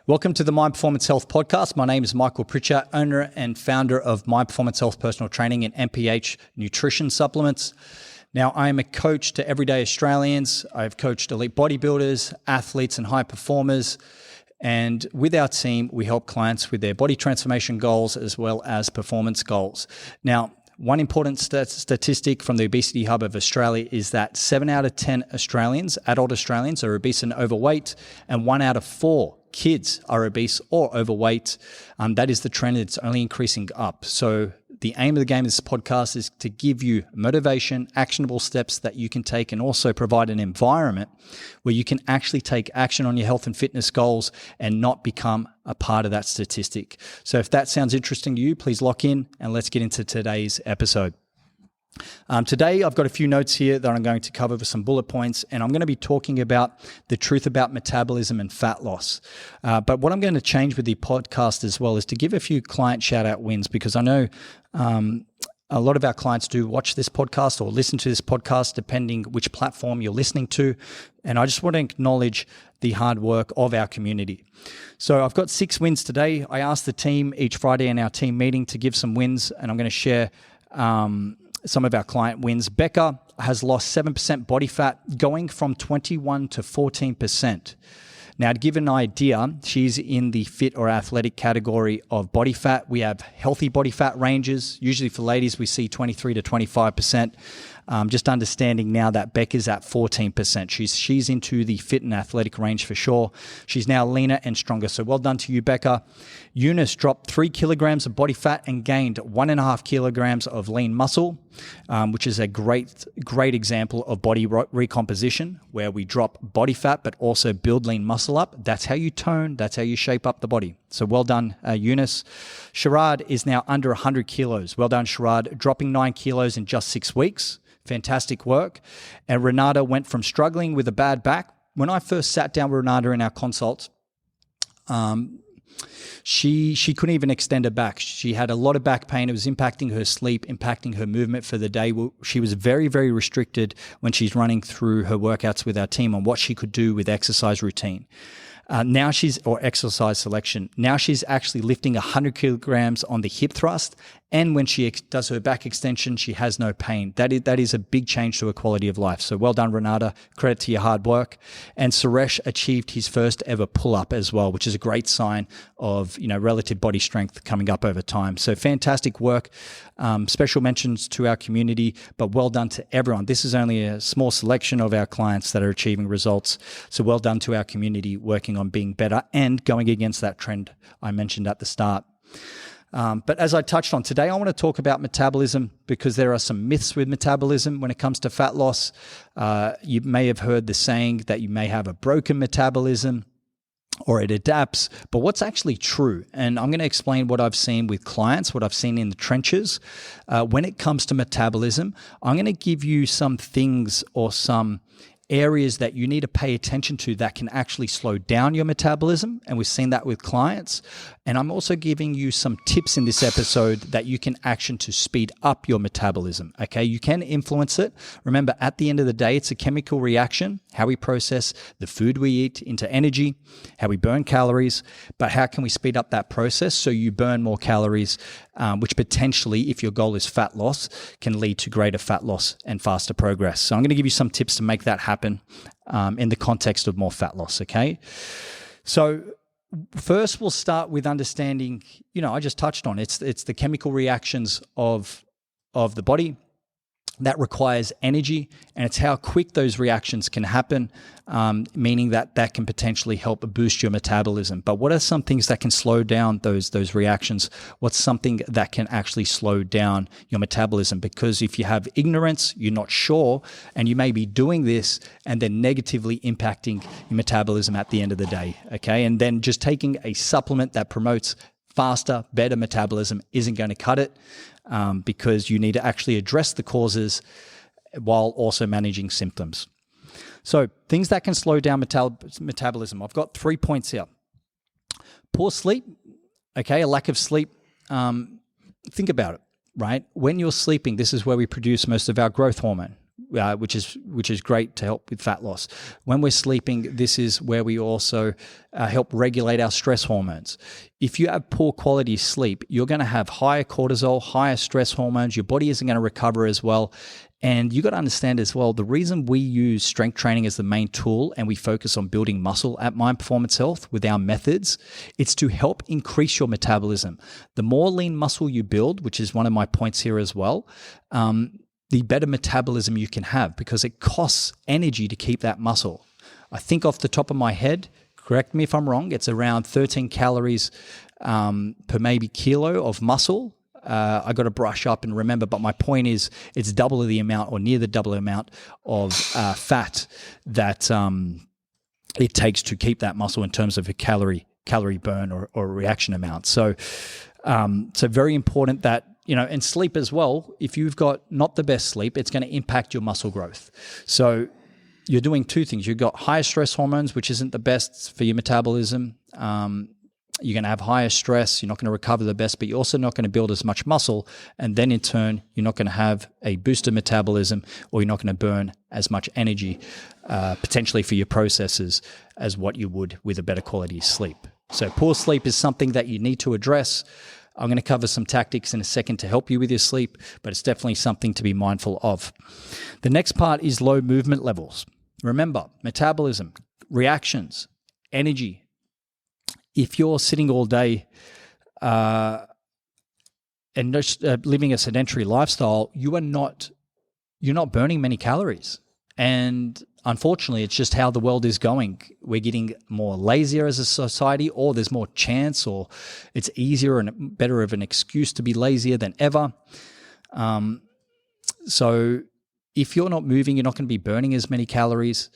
Welcome to the My Performance Health podcast. My name is Michael Pritchard, owner and founder of My Performance Health Personal Training and MPH Nutrition Supplements. Now, I am a coach to everyday Australians. I've coached elite bodybuilders, athletes, and high performers. And with our team, we help clients with their body transformation goals as well as performance goals. Now, one important statistic from the Obesity Hub of Australia is that 7 out of 10 Australians, adult Australians, are obese and overweight, and 1 out of 4 kids are obese or overweight. That is the trend. It's only increasing up. So the aim of the game of this podcast is to give you motivation, actionable steps that you can take, and also provide an environment where you can actually take action on your health and fitness goals and not become a part of that statistic. So if that sounds interesting to you, please lock in and let's get into today's episode. Today, I've got a few notes here that I'm going to cover with some bullet points, and I'm going to be talking about the truth about metabolism and fat loss. But what I'm going to change with the podcast as well is to give a few client shout-out wins, because I know a lot of our clients do watch this podcast or listen to this podcast, depending which platform you're listening to. And I just want to acknowledge the hard work of our community. So I've got 6 wins today. I asked the team each Friday in our team meeting to give some wins, and I'm going to share some of our client wins. Becca has lost 7% body fat, going from 21 to 14%. Now, to give an idea, she's in the fit or athletic category of body fat. We have healthy body fat ranges. Usually for ladies, we see 23 to 25%. Just understanding now that Becca's at 14%. She's into the fit and athletic range for sure. She's now leaner and stronger. So well done to you, Becca. Eunice dropped 3 kilograms of body fat and gained 1.5 kilograms of lean muscle, which is a great example of body recomposition, where we drop body fat but also build lean muscle up. That's how you tone. That's how you shape up the body. So well done, Eunice. Sharad is now under 100 kilos. Well done, Sharad, dropping 9 kilos in just 6 weeks. Fantastic work. And Renata went from struggling with a bad back. When I first sat down with Renata in our consult, she couldn't even extend her back. She had a lot of back pain. It was impacting her sleep, impacting her movement for the day. She was very, very restricted when she's running through her workouts with our team on what she could do with exercise routine. Or exercise selection. Now she's actually lifting 100 kilograms on the hip thrust, and when she does her back extension, she has no pain. That is a big change to her quality of life. So well done, Renata. Credit to your hard work. And Suresh achieved his first ever pull-up as well, which is a great sign of relative body strength coming up over time. So fantastic work. Special mentions to our community, but well done to everyone. This is only a small selection of our clients that are achieving results. So well done to our community working on being better and going against that trend I mentioned at the start. But as I touched on today, I want to talk about metabolism, because there are some myths with metabolism when it comes to fat loss. You may have heard the saying that you may have a broken metabolism or it adapts, but what's actually true? And I'm going to explain what I've seen with clients, what I've seen in the trenches. When it comes to metabolism, I'm going to give you some things or some areas that you need to pay attention to that can actually slow down your metabolism. And we've seen that with clients. And I'm also giving you some tips in this episode that you can action to speed up your metabolism. Okay, you can influence it. Remember, at the end of the day, it's a chemical reaction, how we process the food we eat into energy, how we burn calories, but how can we speed up that process so you burn more calories, which potentially, if your goal is fat loss, can lead to greater fat loss and faster progress. So I'm going to give you some tips to make that happen in the context of more fat loss, okay? So first, we'll start with understanding, I just touched on it's the chemical reactions of the body that requires energy, and it's how quick those reactions can happen, meaning that can potentially help boost your metabolism. But what are some things that can slow down those reactions? What's something that can actually slow down your metabolism? Because if you have ignorance, you're not sure, and you may be doing this and then negatively impacting your metabolism at the end of the day, okay? And then just taking a supplement that promotes faster, better metabolism isn't going to cut it, because you need to actually address the causes while also managing symptoms. So things that can slow down metabolism. I've got 3 points here. Poor sleep, okay, a lack of sleep. Think about it, right? When you're sleeping, this is where we produce most of our growth hormone, which is great to help with fat loss. When we're sleeping, this is where we also help regulate our stress hormones. If you have poor quality sleep, you're going to have higher cortisol, higher stress hormones. Your body isn't going to recover as well. And you got to understand as well, the reason we use strength training as the main tool and we focus on building muscle at Mind Performance Health with our methods, it's to help increase your metabolism. The more lean muscle you build, which is one of my points here as well, the better metabolism you can have, because it costs energy to keep that muscle. I think off the top of my head, correct me if I'm wrong, it's around 13 calories per maybe kilo of muscle. I got to brush up and remember, but my point is it's double the amount or near the double amount of fat that it takes to keep that muscle in terms of a calorie burn or reaction amount. So very important that, and sleep as well. If you've got not the best sleep, it's going to impact your muscle growth. So you're doing two things. You've got higher stress hormones, which isn't the best for your metabolism. You're going to have higher stress. You're not going to recover the best, but you're also not going to build as much muscle. And then in turn, you're not going to have a boosted metabolism, or you're not going to burn as much energy potentially for your processes as what you would with a better quality sleep. So poor sleep is something that you need to address. I'm going to cover some tactics in a second to help you with your sleep, but it's definitely something to be mindful of. The next part is low movement levels. Remember, metabolism, reactions, energy. If you're sitting all day and just living a sedentary lifestyle, you're not burning many calories. And unfortunately, it's just how the world is going. We're getting more lazier as a society, or there's more chance, or it's easier and better of an excuse to be lazier than ever. So if you're not moving, you're not going to be burning as many calories.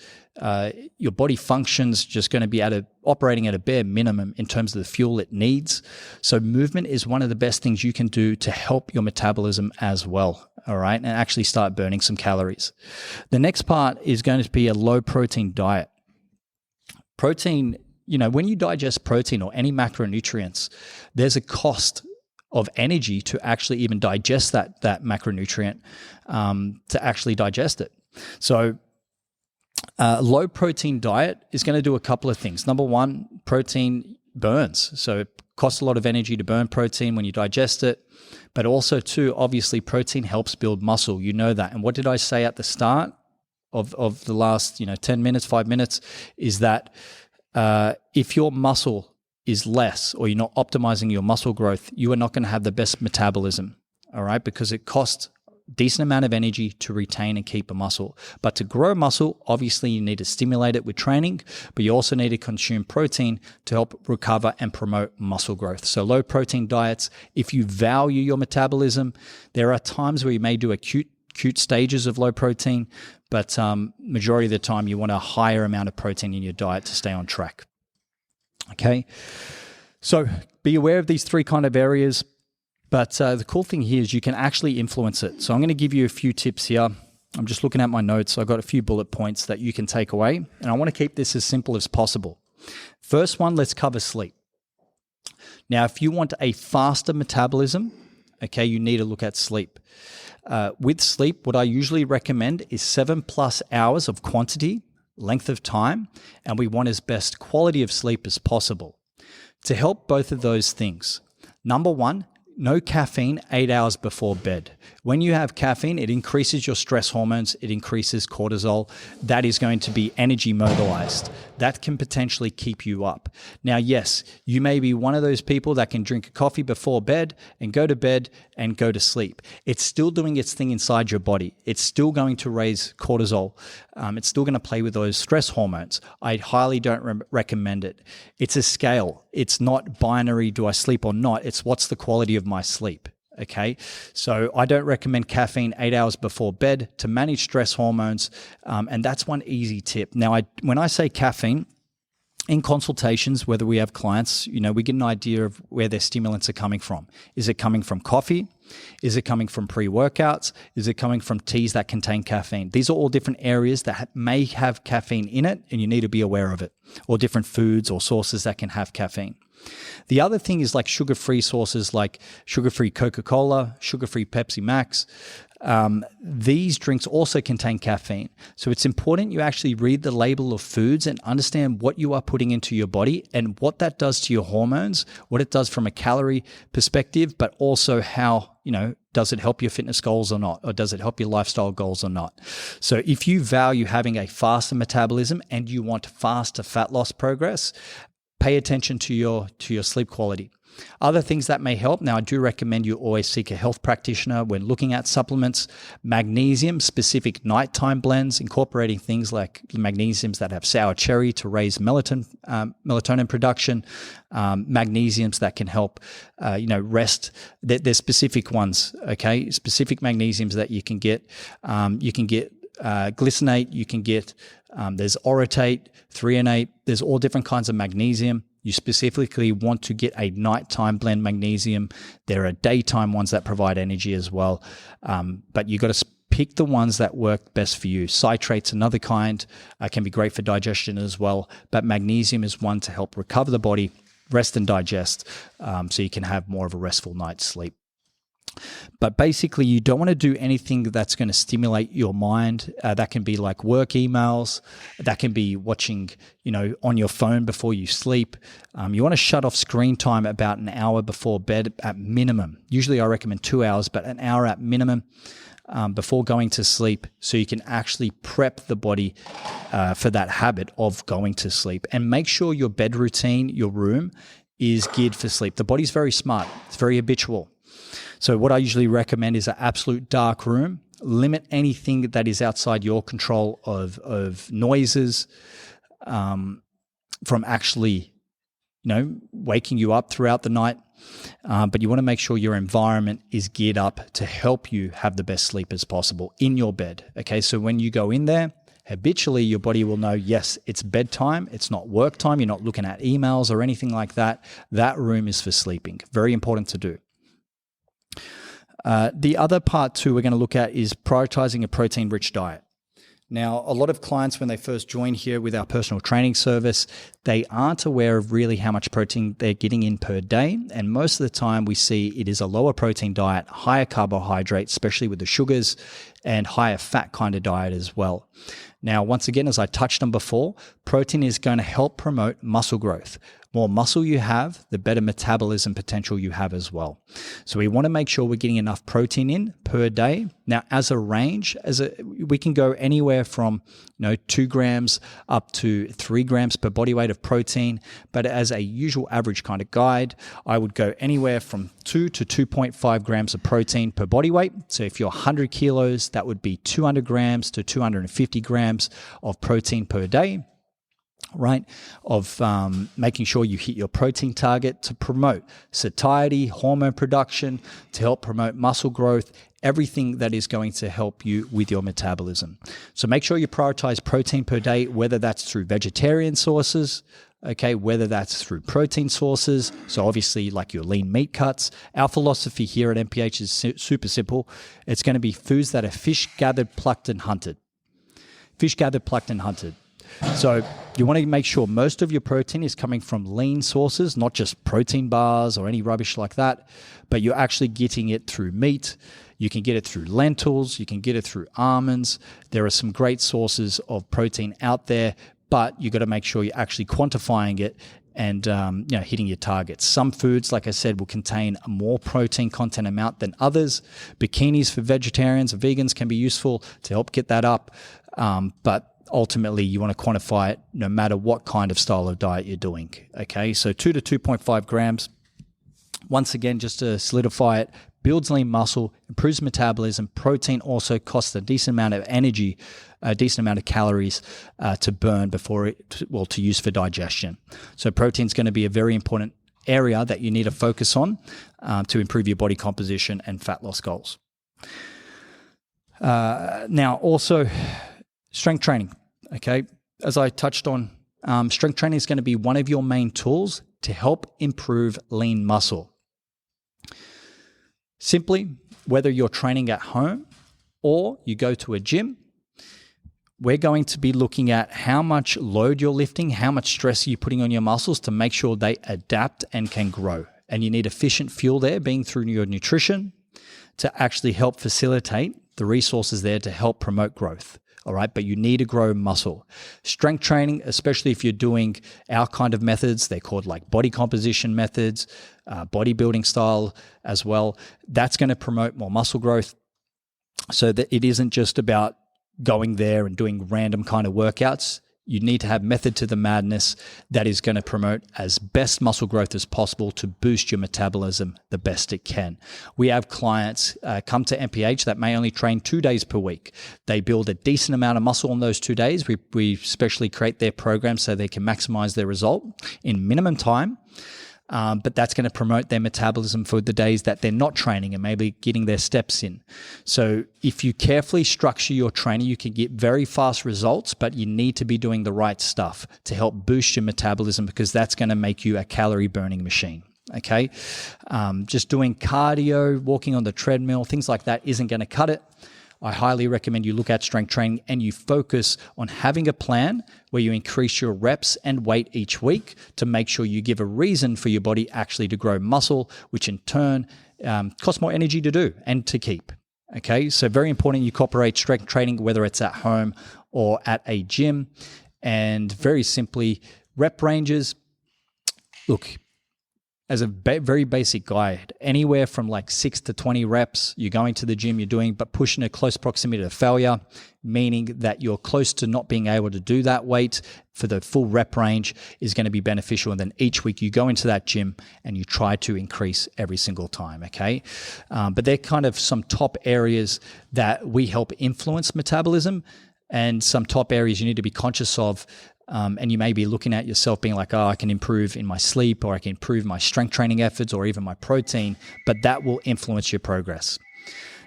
Your body functions just going to be operating at a bare minimum in terms of the fuel it needs. So movement is one of the best things you can do to help your metabolism as well, all right, and actually start burning some calories. The next part is going to be a low protein diet. Protein, when you digest protein or any macronutrients, there's a cost of energy to actually even digest that macronutrient, to actually digest it. So low protein diet is going to do a couple of things. Number one, protein burns. So it costs a lot of energy to burn protein when you digest it. But also too, obviously protein helps build muscle. You know that. And what did I say at the start of the last 10 minutes, 5 minutes, is that if your muscle is less, or you're not optimizing your muscle growth, you are not going to have the best metabolism, all right? Because it costs a decent amount of energy to retain and keep a muscle. But to grow muscle, obviously you need to stimulate it with training, but you also need to consume protein to help recover and promote muscle growth. So low protein diets, if you value your metabolism, there are times where you may do acute stages of low protein, but majority of the time you want a higher amount of protein in your diet to stay on track. Okay, so be aware of these three kind of areas, but the cool thing here is you can actually influence it. So I'm going to give you a few tips here. I'm just looking at my notes. I've got a few bullet points that you can take away, and I want to keep this as simple as possible. First one, let's cover sleep. Now, if you want a faster metabolism, okay, you need to look at sleep. With sleep, what I usually recommend is 7+ hours of quantity, length of time, and we want as best quality of sleep as possible. To help both of those things, number one, no caffeine 8 hours before bed. When you have caffeine, it increases your stress hormones, it increases cortisol. That is going to be energy mobilized. That can potentially keep you up. Now, yes, you may be one of those people that can drink a coffee before bed and go to bed and go to sleep. It's still doing its thing inside your body. It's still going to raise cortisol. It's still going to play with those stress hormones. I highly don't recommend it. It's a scale. It's not binary, do I sleep or not? It's what's the quality of my sleep. Okay, so I don't recommend caffeine 8 hours before bed to manage stress hormones, and that's one easy tip. Now, when I say caffeine, in consultations, whether we have clients, we get an idea of where their stimulants are coming from. Is it coming from coffee? Is it coming from pre-workouts? Is it coming from teas that contain caffeine? These are all different areas that may have caffeine in it, and you need to be aware of it, or different foods or sources that can have caffeine. The other thing is like sugar-free sources like sugar-free Coca-Cola, sugar-free Pepsi Max. These drinks also contain caffeine. So it's important you actually read the label of foods and understand what you are putting into your body and what that does to your hormones, what it does from a calorie perspective, but also how, does it help your fitness goals or not? Or does it help your lifestyle goals or not? So if you value having a faster metabolism and you want faster fat loss progress, pay attention to your sleep quality. Other things that may help. Now, I do recommend you always seek a health practitioner when looking at supplements. Magnesium, specific nighttime blends, incorporating things like magnesiums that have sour cherry to raise melatonin production, magnesiums that can help, rest. There's specific ones, okay? Specific magnesiums that you can get. You can get glycinate, you can get, there's orotate, threonate, there's all different kinds of magnesium. You specifically want to get a nighttime blend magnesium. There are daytime ones that provide energy as well, but you got to pick the ones that work best for you. Citrate's another kind, can be great for digestion as well, but magnesium is one to help recover the body, rest and digest, so you can have more of a restful night's sleep. But basically, you don't want to do anything that's going to stimulate your mind. That can be like work emails. That can be watching, on your phone before you sleep. You want to shut off screen time about an hour before bed at minimum. Usually I recommend 2 hours, but an hour at minimum before going to sleep, so you can actually prep the body for that habit of going to sleep. And make sure your bed routine, your room, is geared for sleep. The body's very smart. It's very habitual. So what I usually recommend is an absolute dark room. Limit anything that is outside your control of noises from actually, waking you up throughout the night. But you want to make sure your environment is geared up to help you have the best sleep as possible in your bed. Okay, so when you go in there, habitually your body will know, yes, it's bedtime. It's not work time. You're not looking at emails or anything like that. That room is for sleeping. Very important to do. The other part too we're going to look at is prioritizing a protein-rich diet. Now, a lot of clients, when they first join here with our personal training service, they aren't aware of really how much protein they're getting in per day. And most of the time we see it is a lower protein diet, higher carbohydrate, especially with the sugars, and higher fat kind of diet as well. Now, once again, as I touched on before, protein is going to help promote muscle growth. More muscle you have, the better metabolism potential you have as well. So we want to make sure we're getting enough protein in per day. Now, as a range, we can go anywhere from 2 grams up to 3 grams per body weight of protein. But as a usual average kind of guide, I would go anywhere from 2 to 2.5 grams of protein per body weight. So if you're 100 kilos, that would be 200 grams to 250 grams of protein per day. Right, of making sure you hit your protein target to promote satiety, hormone production, to help promote muscle growth, everything that is going to help you with your metabolism. So make sure you prioritize protein per day, whether that's through vegetarian sources, okay, whether that's through protein sources. So obviously like your lean meat cuts. Our philosophy here at MPH is super simple. It's going to be foods that are fish gathered, plucked, and hunted. Fish gathered, plucked, and hunted. So you want to make sure most of your protein is coming from lean sources, not just protein bars or any rubbish like that, but you're actually getting it through meat. You can get it through lentils. You can get it through almonds. There are some great sources of protein out there, but you got to make sure you're actually quantifying it and hitting your targets. Some foods, like I said, will contain a more protein content amount than others. Bikinis for vegetarians or vegans can be useful to help get that up, but ultimately, you want to quantify it no matter what kind of style of diet you're doing, okay? So 2 to 2.5 grams, once again, just to solidify it, builds lean muscle, improves metabolism. Protein also costs a decent amount of energy, a decent amount of calories to burn to use for digestion. So protein is going to be a very important area that you need to focus on to improve your body composition and fat loss goals. Now, also, strength training, okay? As I touched on, strength training is going to be one of your main tools to help improve lean muscle. Simply, whether you're training at home or you go to a gym, we're going to be looking at how much load you're lifting, how much stress you're putting on your muscles to make sure they adapt and can grow. And you need efficient fuel there, being through your nutrition, to actually help facilitate the resources there to help promote growth. All right, but you need to grow muscle. Strength training, especially if you're doing our kind of methods, they're called like body composition methods, bodybuilding style as well. That's going to promote more muscle growth, so that it isn't just about going there and doing random kind of workouts. You need to have method to the madness that is going to promote as best muscle growth as possible to boost your metabolism the best it can. We have clients come to MPH that may only train 2 days per week. They build a decent amount of muscle on those 2 days. We specially create their program so they can maximize their result in minimum time. But that's going to promote their metabolism for the days that they're not training and maybe getting their steps in. So if you carefully structure your training, you can get very fast results, but you need to be doing the right stuff to help boost your metabolism, because that's going to make you a calorie burning machine. Okay. Just doing cardio, walking on the treadmill, things like that isn't going to cut it. I highly recommend you look at strength training and you focus on having a plan where you increase your reps and weight each week to make sure you give a reason for your body actually to grow muscle, which in turn costs more energy to do and to keep. Okay, so very important you incorporate strength training, whether it's at home or at a gym. And very simply, rep ranges. Look, as a very basic guide, anywhere from like 6 to 20 reps, you're going to the gym, you're doing, but pushing a close proximity to failure, meaning that you're close to not being able to do that weight for the full rep range, is going to be beneficial. And then each week you go into that gym and you try to increase every single time, okay? But they're kind of some top areas that we help influence metabolism, and some top areas you need to be conscious of. And you may be looking at yourself being like, oh, I can improve in my sleep, or I can improve my strength training efforts, or even my protein, but that will influence your progress.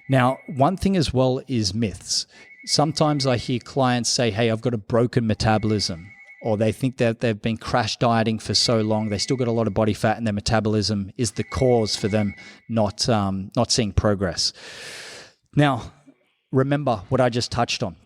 Now, one thing as well is myths. Sometimes I hear clients say, hey, I've got a broken metabolism, or they think that they've been crash dieting for so long, they still got a lot of body fat, and their metabolism is the cause for them not seeing progress. Now, remember what I just touched on.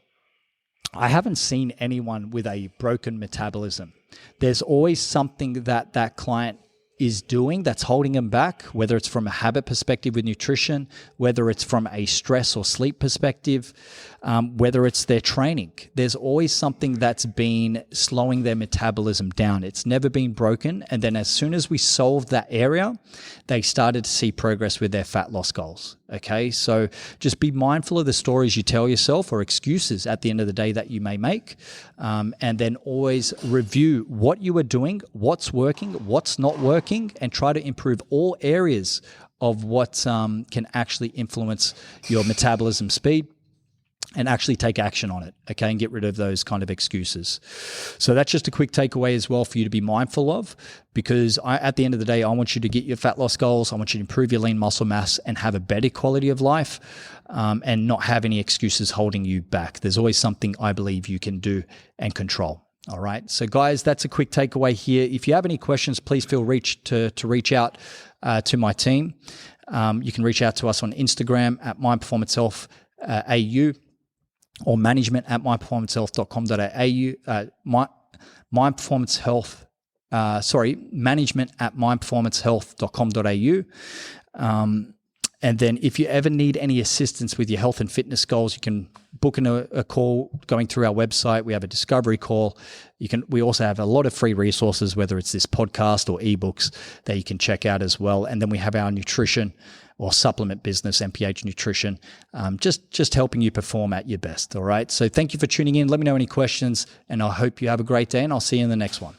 I haven't seen anyone with a broken metabolism. There's always something that client is doing that's holding them back, whether it's from a habit perspective with nutrition, whether it's from a stress or sleep perspective, whether it's their training. There's always something that's been slowing their metabolism down. It's never been broken. And then as soon as we solved that area, they started to see progress with their fat loss goals. Okay, so just be mindful of the stories you tell yourself, or excuses at the end of the day that you may make, and then always review what you are doing, what's working, what's not working, and try to improve all areas of what can actually influence your metabolism speed, and actually take action on it, okay, and get rid of those kind of excuses. So that's just a quick takeaway as well for you to be mindful of, because at the end of the day, I want you to get your fat loss goals. I want you to improve your lean muscle mass and have a better quality of life, and not have any excuses holding you back. There's always something I believe you can do and control. All right. So guys, that's a quick takeaway here. If you have any questions, please feel to reach out to my team. You can reach out to us on Instagram at mindperformancehealth.au. or management at mindperformancehealth.com.au, management at mindperformancehealth.com.au. And then if you ever need any assistance with your health and fitness goals, you can book in a call going through our website. We have a discovery call. We also have a lot of free resources, whether it's this podcast or ebooks, that you can check out as well. And then we have our nutrition or supplement business, MPH Nutrition, just helping you perform at your best. All right. So thank you for tuning in. Let me know any questions, and I hope you have a great day, and I'll see you in the next one.